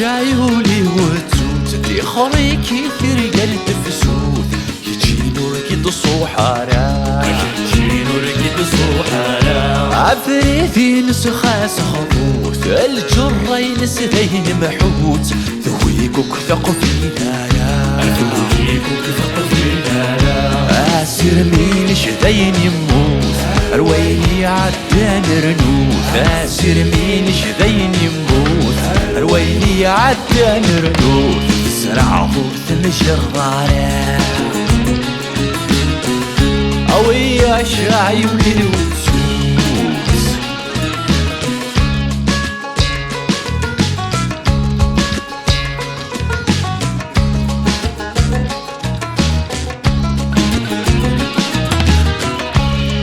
شايولي وتوت دي خريكي كرقل تفسوت يجينو ركض صوحارا يجينو ركض صوحارا عفريتي نسخة سخبوت الجرين سذين محوت ذويكوك ثقفينا يا ذويكوك ثقفينا يا أسر مين شذين يموت رويني عدان رنوث أسر مين شذين يموت رويني عدان رنوث سرع ضوث مجرارة أوي شايولي وتسوس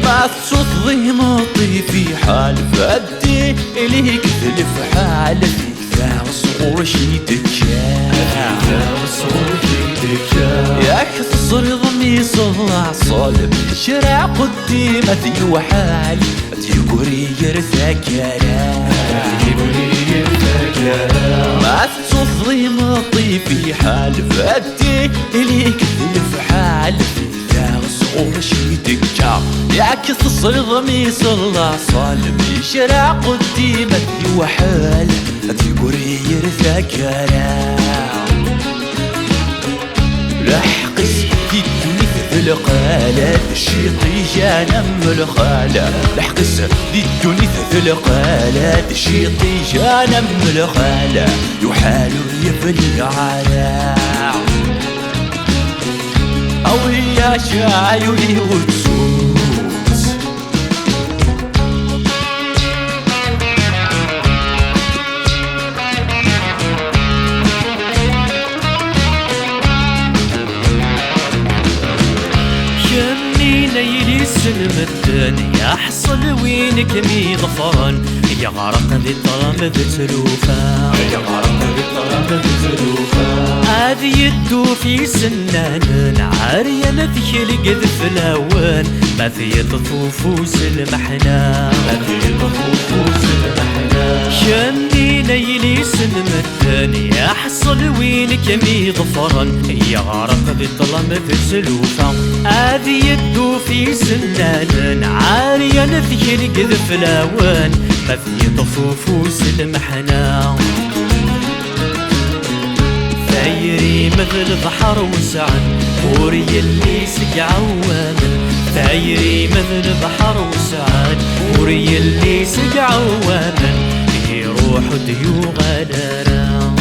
ما تصوت ضيمطي في حال فدي إليك ثلف حال ذا وصور شيدك ياك تصر ضمي صلع صالب شرع قديمة وحال تيقري يرثكرا ما تصفضي مطي في حال فدي إليك ثلف حال ذا وصور شيدك ياك تصر ضمي صلع صالب شرع قديمة وحال تيقري يرثكرا لحقس في الدنيا في القالة الشيطي جانا من الخالة لحقس في الدنيا في القالة الشيطي جانا من الخالة يحال يفل على أو هي شايولي وتسوس ليلي سلمتن يحصل وينك مي ظفران يا غرق ذي الظلام بتلوفا يا غرق ذي الظلام بتلوفا هذه يدو في سنان عارية في القذف الهوان ما في طفوفوس المحنا ما في طفوفوس المحنا شمي ليلي سلمتن يحصل وينك مي ظفران يا غرق ذي الظلام بتلوفا هذه يدو في سنان عارية في القذف الهوان ما في طفوفوس المحنا ثايري مثل بحر وسعد وري اللي سقع وامن ثايري مثل بحر وسعد وري اللي سقع وامن يروح ديو غدارا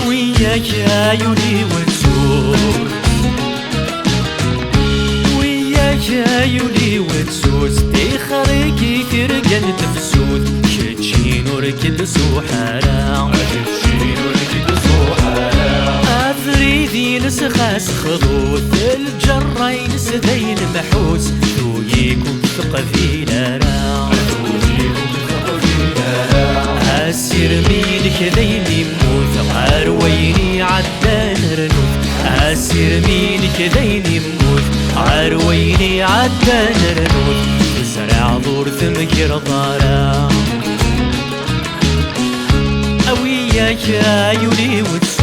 وياك عيوني وتزور عيولي وتسوس تخريكي ترقل تفسود شتشين وركل صوحارا شتشين وركل صوحارا أثريدي نسخاس خضوث الجرين سذين محوس ذويكم ثقفي لارا أسير مينك ذيني موت عرويني عدان رنوث أسير مينك ذيني موت عرويني عدان رنوث زرع ضور ثمكر ضارا أوياك عيولي وتسوس